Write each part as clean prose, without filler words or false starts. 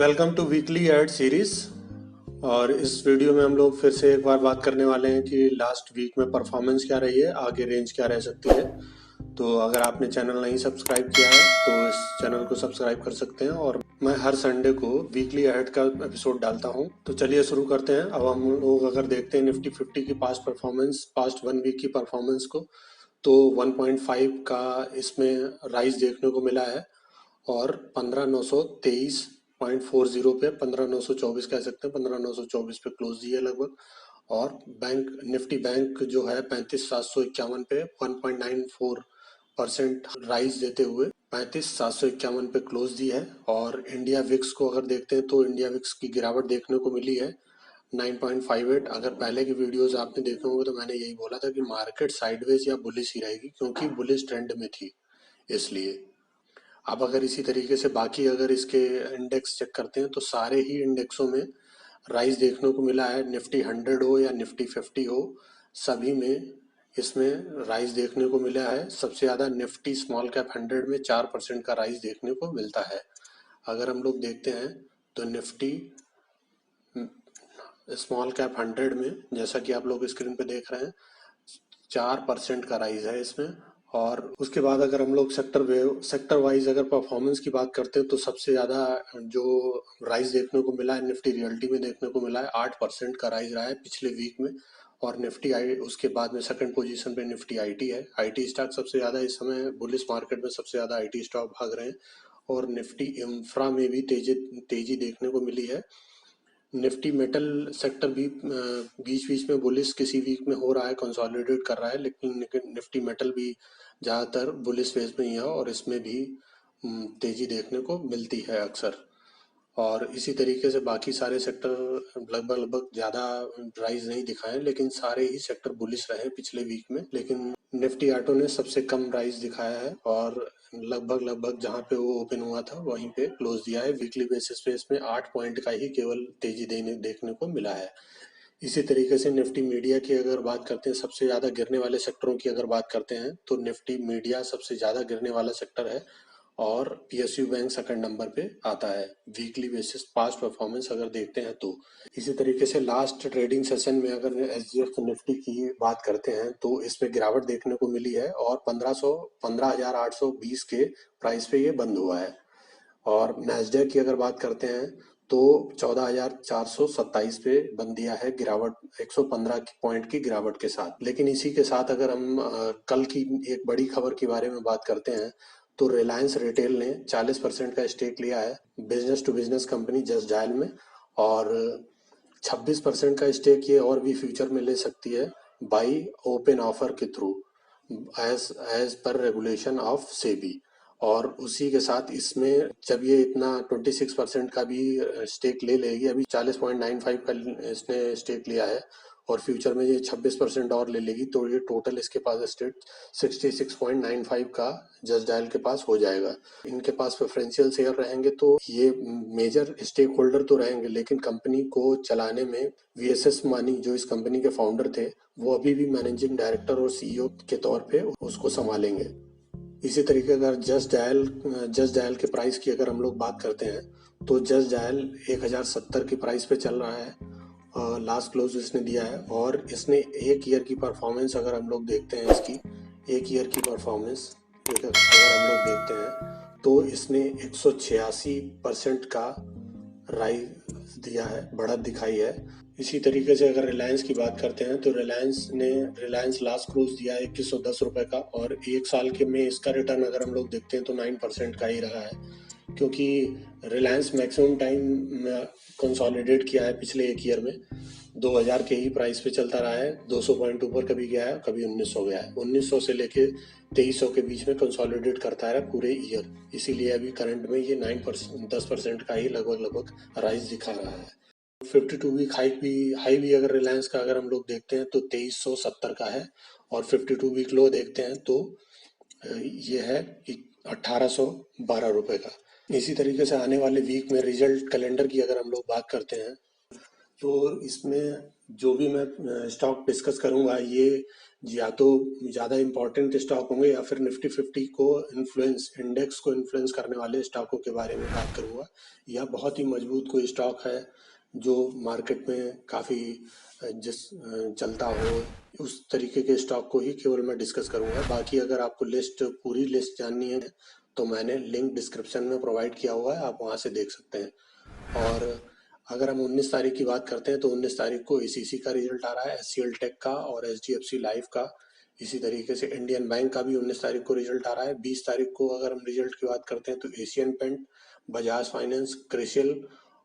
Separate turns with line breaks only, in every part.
Welcome to weekly ad series. और इस video में हम लोग फिर से एक बार बात करने वाले हैं कि लास्ट वीक में परफॉर्मेंस क्या रही है, आगे रेंज क्या रह सकती है। तो अगर आपने चैनल नहीं सब्सक्राइब किया है तो इस चैनल को सब्सक्राइब कर सकते हैं। और मैं हर संडे को वीकली एड का एपिसोड डालता हूं। तो चलिए शुरू करते हैं। अब हम लोग अगर देखते हैं निफ्टी 50 की पास्ट परफॉर्मेंस, पास्ट 1 वीक की परफॉर्मेंस को, तो 1.5 का इसमें राइज देखने को मिला है और 15,923.40 पे, 15,924 कह सकते हैं, 15,924 पे क्लोज दिए लगभग। और बैंक निफ्टी बैंक जो है 35,751 पे 1.94% राइज देते हुए 35,751 पे क्लोज दी है। और इंडिया विक्स को अगर देखते हैं तो इंडिया विक्स की गिरावट देखने को मिली है 9.58। अगर पहले की वीडियोस आपने देखे होंगे तो मैंने यही बोला था कि मार्केट साइडवेज या बुलिश ही रहेगी, क्योंकि बुलिश ट्रेंड में थी इसलिए। अब अगर इसी तरीके से बाकी अगर इसके इंडेक्स चेक करते हैं तो सारे ही इंडेक्सों में राइज देखने को मिला है। निफ्टी 100 हो या निफ्टी 50 हो, सभी में इसमें राइज देखने को मिला है। सबसे ज़्यादा निफ्टी स्मॉल कैप 100 में 4% का राइज देखने को मिलता है। अगर हम लोग देखते हैं तो निफ्टी स्मॉल कैप 100 में, जैसा कि आप लोग स्क्रीन पे देख रहे हैं, 4% का राइज है इसमें। और उसके बाद अगर हम लोग सेक्टर वाइज अगर परफॉर्मेंस की बात करते हैं तो सबसे ज़्यादा जो राइज देखने को मिला है निफ्टी रियल्टी में देखने को मिला है। 8% का राइज रहा है पिछले वीक में। और निफ्टी आई उसके बाद में सेकंड पोजीशन पे निफ्टी आईटी है। आईटी स्टॉक सबसे ज़्यादा इस समय बुलिश मार्केट में सबसे ज़्यादा आईटी स्टॉक भाग रहे हैं। और निफ्टी इंफ्रा में भी तेजी देखने को मिली है। निफ्टी मेटल सेक्टर भी बीच बीच में बुलिश किसी वीक में हो रहा है, कंसोलिडेट कर रहा है, लेकिन निफ्टी मेटल भी ज़्यादातर बुलिश फेज में ही है और इसमें भी तेजी देखने को मिलती है अक्सर। और इसी तरीके से बाकी सारे सेक्टर लगभग लगभग ज़्यादा राइज नहीं दिखाए, लेकिन सारे ही सेक्टर बुलिश रहे पिछले वीक में। लेकिन निफ्टी ऑटो ने सबसे कम राइज दिखाया है और लगभग लगभग जहाँ पे वो ओपन हुआ था वहीं पे क्लोज दिया है। वीकली बेसिस पे इसमें 8 पॉइंट का ही केवल तेजी देखने को मिला है। इसी तरीके से निफ्टी मीडिया की अगर बात करते हैं, सबसे ज़्यादा गिरने वाले सेक्टरों की अगर बात करते हैं तो निफ्टी मीडिया सबसे ज़्यादा गिरने वाला सेक्टर है और पीएसयू बैंक सेकंड नंबर पे आता है वीकली बेसिस पास्ट परफॉर्मेंस अगर देखते हैं तो। इसी तरीके से लास्ट ट्रेडिंग सेशन में अगर एसजीएफ निफ्टी की बात करते हैं तो इसमें गिरावट देखने को मिली है और 15,820 के प्राइस पे ये बंद हुआ है। और नैस्डैक की अगर बात करते हैं तो 14,427 पे बंद दिया है, गिरावट 115 पॉइंट की गिरावट के साथ। लेकिन इसी के साथ अगर हम कल की एक बड़ी खबर के बारे में बात करते हैं तो रिलायंस रिटेल ने 40% का स्टेक लिया है business to business company Justdial में। और 26% का स्टेक ये और भी फ्यूचर में ले सकती है बाई ओपन ऑफर के through, as as per regulation of SEBI. और उसी के साथ इसमें जब ये इतना 26% का भी स्टेक ले लेगी, अभी 40.95 का इसने स्टेक लिया है और फ्यूचर में ये 26% और ले लेगी, तो ये टोटल इसके पास स्टेक 66.95 का जस्ट डायल के पास हो जाएगा। इनके पास प्रेफरेंशियल शेयर रहेंगे तो ये मेजर स्टेक होल्डर तो रहेंगे, लेकिन कंपनी को चलाने में वीएसएस मानी जो इस कंपनी के फाउंडर थे वो अभी भी मैनेजिंग डायरेक्टर और सीईओ के तौर पे उसको संभालेंगे। इसी तरीके अगर जस्ट डायल के प्राइस की अगर हम लोग बात करते हैं तो जस्ट डायल 1070 की प्राइस पे चल रहा है। लास्ट क्लोज इसने दिया है और इसने एक ईयर की परफॉर्मेंस अगर हम लोग देखते हैं, इसकी एक ईयर की परफॉर्मेंस अगर हम लोग देखते हैं तो इसने 186% का राइज दिया है, बढ़त दिखाई है। इसी तरीके से अगर रिलायंस की बात करते हैं तो रिलायंस लास्ट क्लोज दिया है 2110 रुपये का और एक साल के में इसका रिटर्न अगर हम लोग देखते हैं तो 9% का ही रहा है, क्योंकि रिलायंस मैक्सिमम टाइम कंसोलिडेट किया है पिछले एक ईयर में। 2000 के ही प्राइस पे चलता रहा है, 200 पॉइंट ऊपर कभी गया है, कभी 1900 गया है, 1900 से लेके 2300 के बीच में कंसोलिडेट करता है पूरे ईयर। इसीलिए अभी करंट में ये 10% का ही लगभग लगभग राइज दिखा रहा है। 52 वीक हाई भी अगर रिलायंस का अगर हम लोग देखते हैं तो 2370 का है और 52 वीक लो देखते हैं तो ये है 1812 रुपये का। इसी तरीके से आने वाले वीक में रिजल्ट कैलेंडर की अगर हम लोग बात करते हैं तो इसमें जो भी मैं स्टॉक डिस्कस करूंगा ये या तो ज़्यादा इम्पोर्टेंट स्टॉक होंगे या फिर निफ्टी 50 को इन्फ्लुएंस इंडेक्स को इन्फ्लुएंस करने वाले स्टॉकों के बारे में बात करूंगा, या बहुत ही मजबूत कोई स्टॉक है जो मार्केट में काफ़ी जिस चलता हो, उस तरीके के स्टॉक को ही केवल मैं डिस्कस करूंगा। बाकी अगर आपको पूरी लिस्ट जाननी है तो मैंने लिंक डिस्क्रिप्शन में प्रोवाइड किया हुआ है, आप वहाँ से देख सकते हैं। और अगर हम 19 तारीख की बात करते हैं तो 19 तारीख को एसीसी का रिजल्ट आ रहा है, एचसीएल टेक का और एचडीएफसी लाइफ का। इसी तरीके से इंडियन बैंक का भी 19 तारीख को रिजल्ट आ रहा है। 20 तारीख को अगर हम रिजल्ट की बात करते हैं तो Asian Paint, Bajaj Finance, CRISIL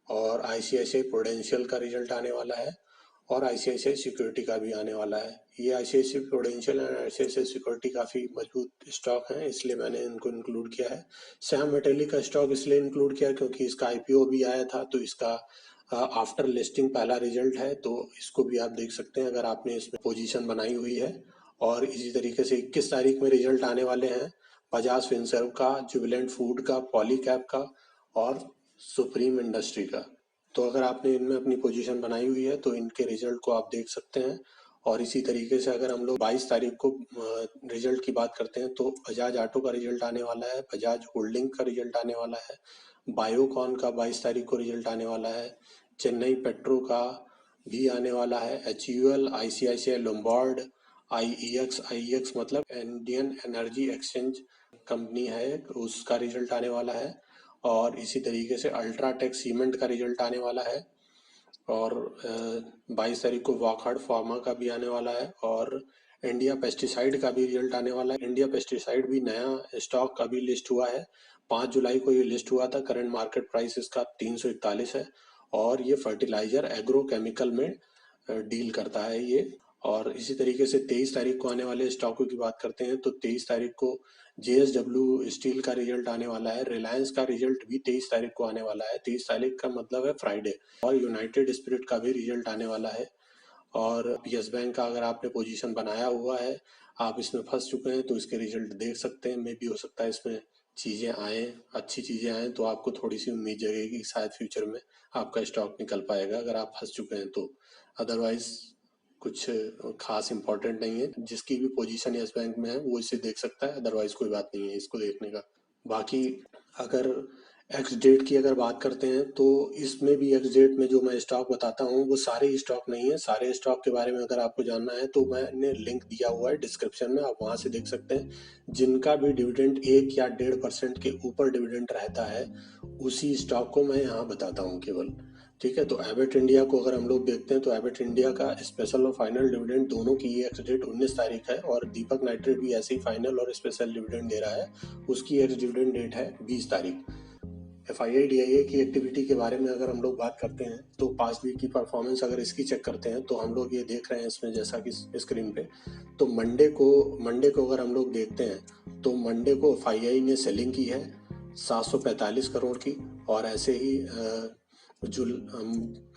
और आईसीआईसीआई प्रूडेंशियल का रिजल्ट आने वाला है, और आईसीआईसीआई सिक्योरिटी का भी आने वाला है। ये आईसीआईसीआई प्रूडेंशियल और आईसीआईसीआई सिक्योरिटी काफ़ी मजबूत स्टॉक हैं, इसलिए मैंने इनको इंक्लूड किया है। श्याम मेटेलिक का स्टॉक इसलिए इंक्लूड किया क्योंकि इसका आईपीओ भी आया था, तो इसका आफ्टर लिस्टिंग पहला रिजल्ट है, तो इसको भी आप देख सकते हैं अगर आपने इसमें पोजीशन बनाई हुई है। और इसी तरीके से 21 तारीख में रिजल्ट आने वाले हैं बजाज फिनसर्व का, जुबिलेंट फूड का, पॉलीकैब का और सुप्रीम इंडस्ट्री का। तो अगर आपने इनमें अपनी पोजीशन बनाई हुई है तो इनके रिजल्ट को आप देख सकते हैं। और इसी तरीके से अगर हम लोग 22 तारीख को रिजल्ट की बात करते हैं तो बजाज ऑटो का रिजल्ट आने वाला है, बजाज होल्डिंग का रिजल्ट आने वाला है, बायोकॉन का 22 तारीख को रिजल्ट आने वाला है, चेन्नई पेट्रो का भी आने वाला है, एचयूएल, आईसीआईसीआई लोम्बार्ड, आईईएक्स मतलब इंडियन एनर्जी एक्सचेंज कंपनी है, उसका रिजल्ट आने वाला है। और इसी तरीके से अल्ट्राटेक सीमेंट का रिजल्ट आने वाला है, और 22 तारीख को वॉकहार्ड फार्मा का भी आने वाला है, और इंडिया पेस्टिसाइड का भी रिजल्ट आने वाला है। इंडिया पेस्टिसाइड भी नया स्टॉक अभी लिस्ट हुआ है, 5 जुलाई को ये लिस्ट हुआ था। करंट मार्केट प्राइस इसका 341 है, और ये फर्टिलाइजर एग्रो केमिकल में डील करता है ये। और इसी तरीके से 23 तारीख को आने वाले स्टॉकों की बात करते हैं तो 23 तारीख को जेएसडब्ल्यू स्टील का रिजल्ट आने वाला है, रिलायंस का रिजल्ट भी 23 तारीख को आने वाला है, 23 तारीख का मतलब है फ्राइडे। और यूनाइटेड स्पिरिट का भी रिजल्ट आने वाला है। और यस बैंक का अगर आपने पोजीशन बनाया हुआ है, आप इसमें फंस चुके हैं तो इसके रिजल्ट देख सकते हैं। मे भी हो सकता है इसमें चीज़ें आए, अच्छी चीज़ें आए तो आपको थोड़ी सी उम्मीद जगेगी कि शायद फ्यूचर में आपका स्टॉक निकल पाएगा, अगर आप फंस चुके हैं तो। अदरवाइज कुछ खास इंपॉर्टेंट नहीं है, जिसकी भी पोजीशन यस बैंक में है वो इसे देख सकता है, अदरवाइज कोई बात नहीं है इसको देखने का। बाकी अगर एक्स डेट की अगर बात करते हैं तो इसमें भी एक्स डेट में जो मैं स्टॉक बताता हूँ वो सारे स्टॉक नहीं है। सारे स्टॉक के बारे में अगर आपको जानना है तो मैंने लिंक दिया हुआ है डिस्क्रिप्शन में, आप वहाँ से देख सकते हैं। जिनका भी डिविडेंड 1 या 1.5% के ऊपर डिविडेंड रहता है उसी स्टॉक को मैं यहाँ बताता हूँ केवल। ठीक है, तो एबट इंडिया को अगर हम लोग देखते हैं तो एबट इंडिया का स्पेशल और फाइनल डिविडेंड दोनों की एक्स डेट 19 तारीख है, और दीपक नाइट्रेट भी ऐसे ही फाइनल और स्पेशल डिविडेंड दे रहा है, उसकी एक्स डिविडेंड डेट है 20 तारीख। एफआईआई डीआईए की एक्टिविटी के बारे में अगर हम लोग बात करते हैं तो 5 वीक की परफॉर्मेंस अगर इसकी चेक करते हैं तो हम लोग ये देख रहे हैं इसमें, जैसा कि स्क्रीन पे। तो मंडे को अगर हम लोग देखते हैं तो मंडे को एफआईआई ने सेलिंग की है 745 करोड़ की, और ऐसे ही जो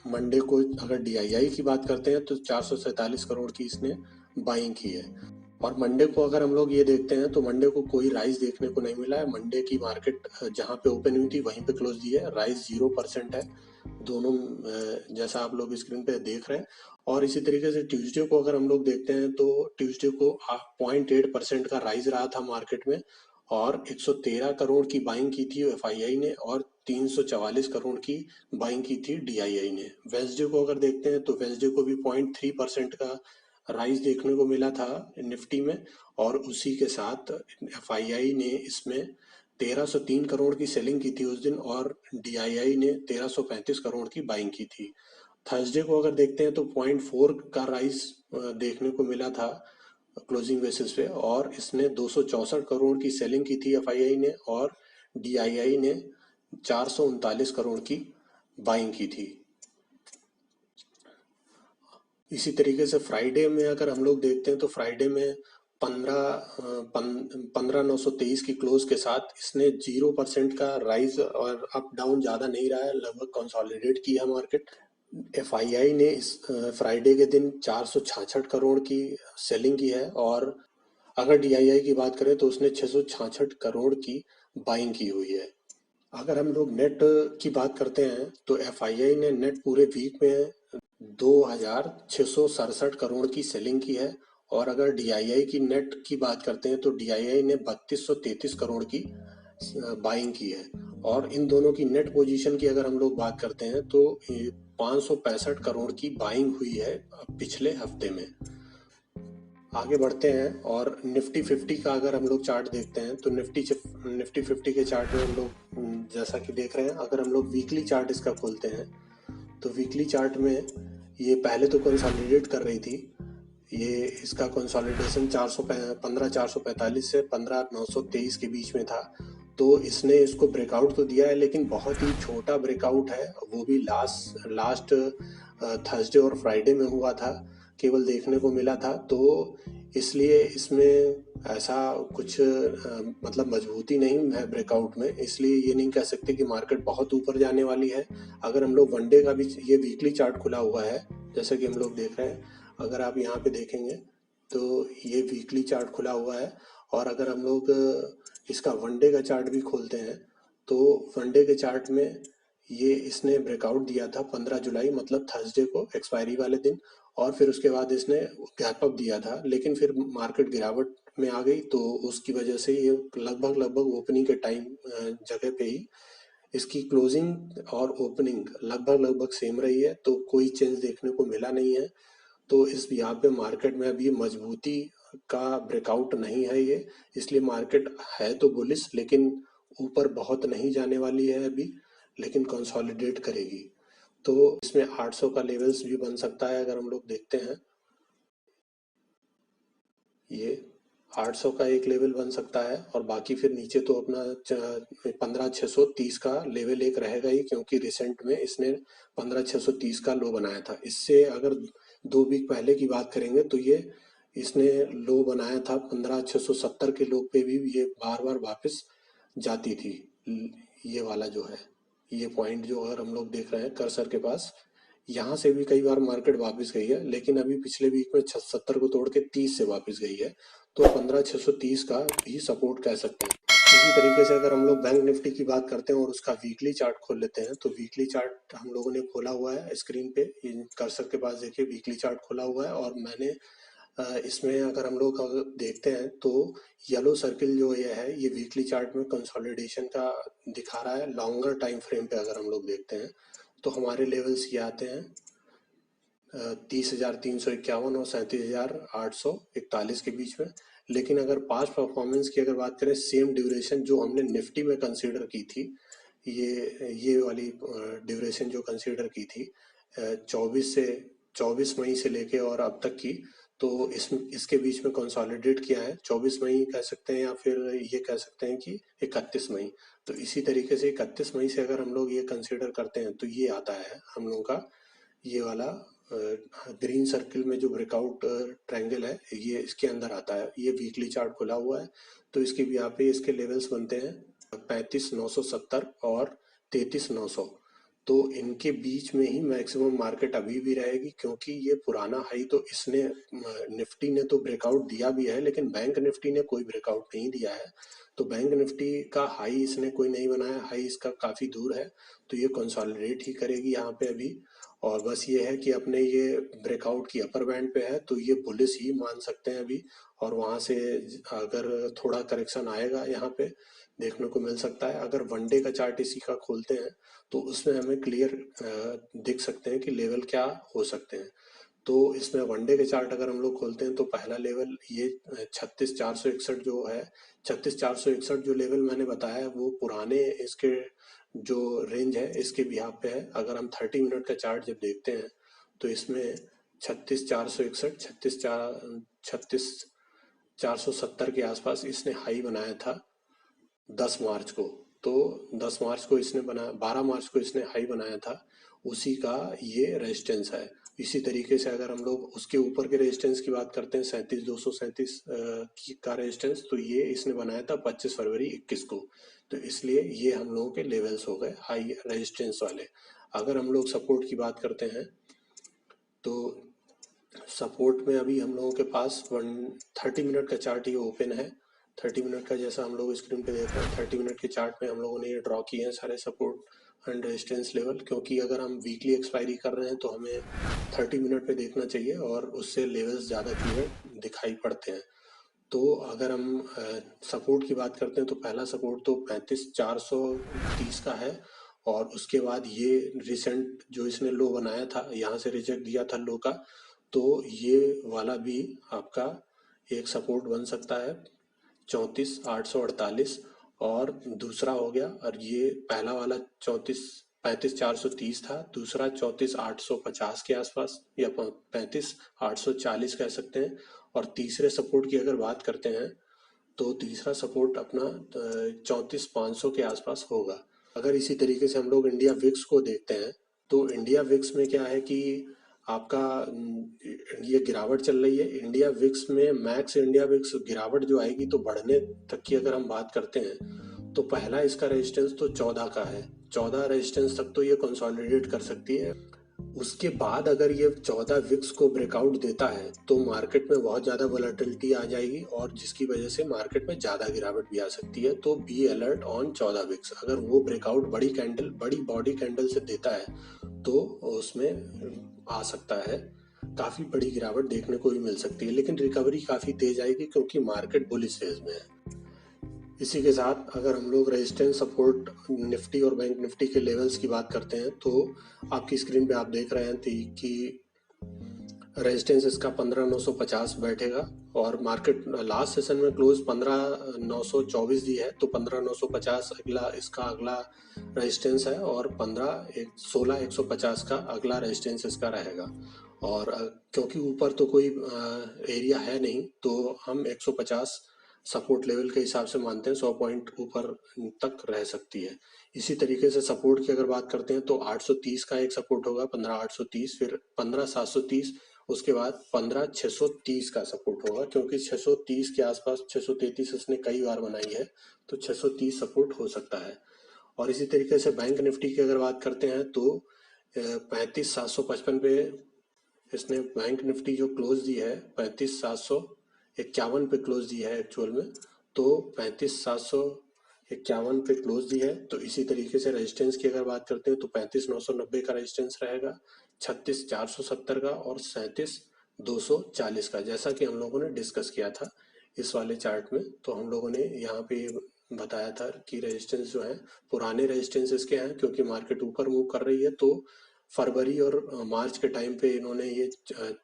मंडे को अगर डीआईआई की बात करते हैं तो 447 करोड़ की इसने बाइंग की है। और मंडे को अगर हम लोग ये देखते हैं तो मंडे को कोई राइज देखने को नहीं मिला है। मंडे की मार्केट जहां पे ओपन हुई थी वहीं पे क्लोज दी है, राइज 0% है दोनों, जैसा आप लोग स्क्रीन पे देख रहे हैं। और इसी तरीके से ट्यूसडे को अगर हम लोग देखते हैं तो ट्यूसडे को 0.8% का राइज रहा था मार्केट में, और 113 करोड़ की बाइंग की थी एफआईआई ने, और 344 करोड़ की बाइंग की थी डीआईआई ने। वेंसडे को अगर देखते हैं तो वेंसडे को भी 0.3% का राइज देखने को मिला था निफ्टी में, और उसी के साथ एफआईआई ने इसमें 1303 करोड़ की सेलिंग की थी उस दिन, और डीआईआई ने 1335 करोड़ की बाइंग की थी। थर्सडे को अगर देखते हैं तो 0.4 का राइज देखने को मिला था क्लोजिंग बेसिस पे, और इसने 264 करोड़ की सेलिंग की थी एफआईआई ने, और डीआईआई ने 439 करोड़ की बाइंग की थी। इसी तरीके से फ्राइडे में अगर हम लोग देखते हैं तो फ्राइडे में 15,923 की क्लोज के साथ इसने 0% का राइज, और अप डाउन ज़्यादा नहीं रहा है, लगभग कंसोलिडेट की है मार्केट। एफआईआई ने इस फ्राइडे के दिन 466 करोड़ की सेलिंग की है, और अगर डीआईआई की बात करें तो उसने 666 करोड़ की बाइंग की हुई है। अगर हम लोग नेट की बात करते हैं तो एफआईआई ने नेट पूरे वीक में 2667 करोड़ की सेलिंग की है। और अगर डीआईआई की नेट की बात करते हैं तो डीआईआई ने 3233 करोड़ की बाइंग की है। और इन दोनों की नेट पोजीशन की अगर हम लोग बात करते हैं तो 565 करोड़ की बाइंग हुई है पिछले हफ्ते में। आगे बढ़ते हैं और निफ्टी 50 का अगर हम लोग चार्ट देखते हैं तो निफ्टी 50 के चार्ट में हम लोग जैसा कि देख रहे हैं, अगर हम लोग वीकली चार्ट इसका खोलते हैं तो वीकली चार्ट में ये पहले तो कंसोलिडेट कर रही थी। ये इसका कंसोलिडेशन 445 से 15923 के बीच में था। तो इसने इसको ब्रेकआउट तो दिया है, लेकिन बहुत ही छोटा ब्रेकआउट है, वो भी लास्ट थर्सडे और फ्राइडे में हुआ था, केवल देखने को मिला था। तो इसलिए इसमें ऐसा कुछ मतलब मजबूती नहीं है ब्रेकआउट में, इसलिए ये नहीं कह सकते कि मार्केट बहुत ऊपर जाने वाली है। अगर हम लोग वनडे का भी, ये वीकली चार्ट खुला हुआ है जैसे कि हम लोग देख रहे हैं, अगर आप यहाँ पे देखेंगे तो ये वीकली चार्ट खुला हुआ है। और अगर हम लोग इसका वनडे का चार्ट भी खोलते हैं तो वनडे के चार्ट में ये इसने ब्रेकआउट दिया था 15 जुलाई, मतलब थर्सडे को, एक्सपायरी वाले दिन। और फिर उसके बाद इसने गैप अप दिया था, लेकिन फिर मार्केट गिरावट में आ गई, तो उसकी वजह से ये लगभग ओपनिंग के टाइम जगह पे ही इसकी क्लोजिंग और ओपनिंग लगभग सेम रही है, तो कोई चेंज देखने को मिला नहीं है। तो इस यहाँ पे मार्केट में अभी मजबूती का ब्रेकआउट नहीं है ये, इसलिए मार्केट है तो बुलिश, लेकिन ऊपर बहुत नहीं जाने वाली है अभी, लेकिन कंसोलिडेट करेगी। तो इसमें 800 का लेवल्स भी बन सकता है अगर हम लोग देखते हैं। ये 800 का एक लेवल बन सकता है, और बाकी फिर नीचे तो अपना 15630 का लेवल एक रहेगा ही, क्योंकि रिसेंट में इसने 15630 का लो बनाया था। इससे अगर 2 वीक पहले की बात करेंगे तो ये इसने लो बनाया था 15670 के लो पे भी, ये बार बार वापस जाती थी। ये वाला जो है, ये पॉइंट जो अगर हम लोग देख रहे हैं कर्सर के पास, यहाँ से भी कई बार मार्केट वापस गई है, लेकिन अभी पिछले वीक में 70 को तोड़ के 30 से वापस गई है। तो 15630 का भी सपोर्ट कह सकते हैं। इसी तरीके से अगर हम लोग बैंक निफ्टी की बात करते हैं और उसका वीकली चार्ट खोल लेते हैं, तो वीकली चार्ट हम लोगों ने खोला हुआ है स्क्रीन पे, कर्सर के पास देखिए वीकली चार्ट खोला हुआ है। और मैंने इसमें अगर हम लोग देखते हैं तो येलो सर्किल जो ये है, ये वीकली चार्ट में कंसोलिडेशन का दिखा रहा है। लॉन्गर टाइम फ्रेम पे अगर हम लोग देखते हैं तो हमारे लेवल्स ये आते हैं 30,351 और 37,841 के बीच में। लेकिन अगर पास्ट परफॉर्मेंस की अगर बात करें, सेम ड्यूरेशन जो हमने निफ्टी में कंसीडर की थी, ये वाली ड्यूरेशन जो कंसीडर की थी 24 मई से लेके और अब तक की, तो इसके बीच में कंसोलिडेट किया है। 24 मई कह सकते हैं, या फिर ये कह सकते हैं कि 31 मई। तो इसी तरीके से 31 मई से अगर हम लोग ये कंसीडर करते हैं तो ये आता है हम लोगों का ये वाला ग्रीन सर्किल में जो ब्रेकआउट ट्रायंगल है, ये इसके अंदर आता है। ये वीकली चार्ट खुला हुआ है, तो इसके भी यहाँ पे इसके लेवल्स बनते हैं 35,970 और 33,900। तो इनके बीच में ही मैक्सिमम मार्केट अभी भी रहेगी, क्योंकि ये पुराना हाई तो इसने निफ्टी ने तो ब्रेकआउट दिया भी है, लेकिन बैंक निफ्टी ने कोई ब्रेकआउट नहीं दिया है। तो बैंक निफ्टी का हाई इसने कोई नहीं बनाया, हाई इसका काफ़ी दूर है, तो ये कंसोलिडेट ही करेगी यहाँ पे अभी। और बस ये है कि अपने ये ब्रेकआउट की अपर बैंड पे है, तो ये बुलिश ही मान सकते हैं अभी। और वहाँ से अगर थोड़ा करेक्शन आएगा यहाँ पे देखने को मिल सकता है। अगर वनडे का चार्ट इसी का खोलते हैं तो उसमें हमें क्लियर दिख सकते हैं कि लेवल क्या हो सकते हैं। तो इसमें वनडे के चार्ट अगर हम लोग खोलते हैं तो पहला लेवल ये 36,461 जो है, 36,461 जो लेवल मैंने बताया है वो पुराने इसके जो रेंज है इसके बिहाफ पे है। अगर हम 30 मिनट का चार्ट जब देखते हैं तो इसमें 36,461, 36,470 के आसपास इसने हाई बनाया था 10 मार्च को। तो 10 मार्च को इसने बनाया, 12 मार्च को इसने हाई बनाया था, उसी का ये रेजिस्टेंस है। इसी तरीके से अगर हम लोग उसके ऊपर के रेजिस्टेंस की बात करते हैं 37,237 का रेजिस्टेंस, तो ये इसने बनाया था 25 फरवरी 2021 को। तो इसलिए ये हम लोगों के लेवल्स हो गए हाई रेजिस्टेंस वाले। अगर हम लोग सपोर्ट की बात करते हैं तो सपोर्ट में अभी हम लोगों के पास 30 मिनट का चार्ट ये ओपन है। 30 मिनट का जैसा हम लोग स्क्रीन पे देख रहे हैं, 30 मिनट के चार्ट में हम लोगों ने ये ड्रॉ किए हैं सारे सपोर्ट एंड रेजिस्टेंस लेवल, क्योंकि अगर हम वीकली एक्सपायरी कर रहे हैं तो हमें 30 मिनट पे देखना चाहिए और उससे लेवल्स ज़्यादा क्लियर दिखाई पड़ते हैं। तो अगर हम सपोर्ट की बात करते हैं तो पहला सपोर्ट तो 35,430 का है, और उसके बाद ये रिसेंट जो इसने लो बनाया था, यहाँ से रिजेक्ट दिया था लो का, तो ये वाला भी आपका एक सपोर्ट बन सकता है 34,848। और दूसरा हो गया, और ये पहला वाला 35,430 था, दूसरा 34,850 के आसपास या 35,840 कह सकते हैं। और तीसरे सपोर्ट की अगर बात करते हैं तो तीसरा सपोर्ट अपना 34,500 के आसपास होगा। अगर इसी तरीके से हम लोग इंडिया विक्स को देखते हैं तो इंडिया विक्स में क्या है कि आपका ये गिरावट चल रही है। इंडिया विक्स में मैक्स इंडिया विक्स गिरावट जो आएगी तो बढ़ने तक की अगर हम बात करते हैं तो पहला इसका रेजिस्टेंस तो 14 का है। 14 रेजिस्टेंस तक तो ये कंसोलिडेट कर सकती है। उसके बाद अगर ये 14 विक्स को ब्रेकआउट देता है तो मार्केट में बहुत ज़्यादा वोलेटिलिटी आ जाएगी, और जिसकी वजह से मार्केट में ज़्यादा गिरावट भी आ सकती है। तो बी अलर्ट ऑन 14 विक्स। अगर वो ब्रेकआउट बड़ी बॉडी कैंडल से देता है तो उसमें आ सकता है काफ़ी बड़ी गिरावट देखने को भी मिल सकती है, लेकिन रिकवरी काफ़ी तेज आएगी क्योंकि मार्केट बुलिश फेज में है। इसी के साथ अगर हम लोग रेजिस्टेंस सपोर्ट निफ्टी और बैंक निफ्टी के लेवल्स की बात करते हैं तो आपकी स्क्रीन पे आप देख रहे हैं कि रेजिस्टेंस इसका 15,950 बैठेगा, और मार्केट लास्ट सेशन में क्लोज 15,924 दी है, तो 15,950 अगला रेजिस्टेंस है, और 16,150 का अगला रेजिस्टेंस इसका रहेगा। और क्योंकि ऊपर तो कोई एरिया है नहीं तो हम 150 सपोर्ट लेवल के हिसाब से मानते हैं, 100 पॉइंट ऊपर तक रह सकती है। इसी तरीके से सपोर्ट की अगर बात करते हैं तो 830 का एक सपोर्ट होगा, 15,830, फिर 15,730, उसके बाद 15,630 का सपोर्ट होगा, क्योंकि 630 के आसपास 633 इसने कई बार बनाई है, तो 630 सपोर्ट हो सकता है। और इसी तरीके से बैंक निफ्टी की अगर बात करते हैं तो 35,755 पे इसने बैंक निफ्टी जो क्लोज दी है 35,751 पे क्लोज दी है एक्चुअल में, तो 35,751 पे क्लोज दी है। तो इसी तरीके से रेजिस्टेंस की अगर बात करते हैं तो 35,990 का रेजिस्टेंस रहेगा, 36,470 का, और 37,240 का, जैसा कि हम लोगों ने डिस्कस किया था इस वाले चार्ट में। तो हम लोगों ने यहाँ पे बताया था कि रेजिस्टेंस जो है पुराने रेजिस्टेंस इसके हैं, क्योंकि मार्केट ऊपर मूव कर रही है। तो फरवरी और मार्च के टाइम पे इन्होंने ये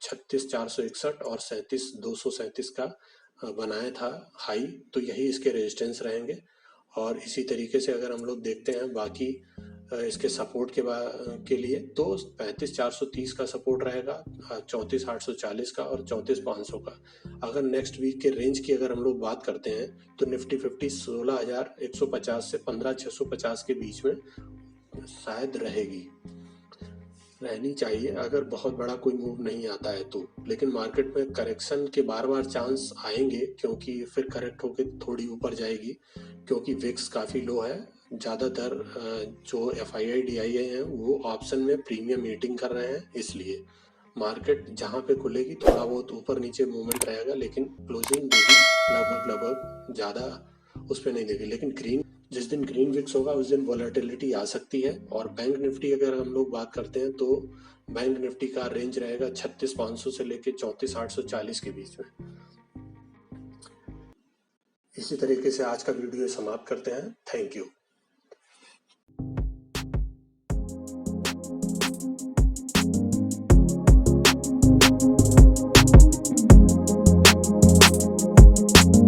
36,461 और 37,237 का बनाया था हाई, तो यही इसके रेजिस्टेंस रहेंगे। और इसी तरीके से अगर हम लोग देखते हैं बाकी इसके सपोर्ट के लिए तो 35,430 का सपोर्ट रहेगा, 34,840 का, और 34,500 का। अगर नेक्स्ट वीक के रेंज की अगर हम लोग बात करते हैं तो निफ्टी 50 16,150 से 15,650 के बीच में शायद रहनी चाहिए, अगर बहुत बड़ा कोई मूव नहीं आता है तो। लेकिन मार्केट में करेक्शन के बार बार चांस आएंगे, क्योंकि फिर करेक्ट होकर थोड़ी ऊपर जाएगी, क्योंकि विक्स काफ़ी लो है। ज़्यादातर जो FII DII हैं वो ऑप्शन में प्रीमियम मीटिंग कर रहे हैं, इसलिए मार्केट जहाँ पे खुलेगी थोड़ा बहुत ऊपर नीचे मूवमेंट रहेगा, लेकिन क्लोजिंग देगी लगभग ज़्यादा उस पर नहीं देगी। लेकिन जिस दिन ग्रीन विक्स होगा उस दिन वॉलेटिलिटी आ सकती है। और बैंक निफ्टी अगर हम लोग बात करते हैं तो बैंक निफ्टी का रेंज रहेगा 36,500 से लेके 34,840 के बीच में। इसी तरीके से आज का वीडियो समाप्त करते हैं। Thank you.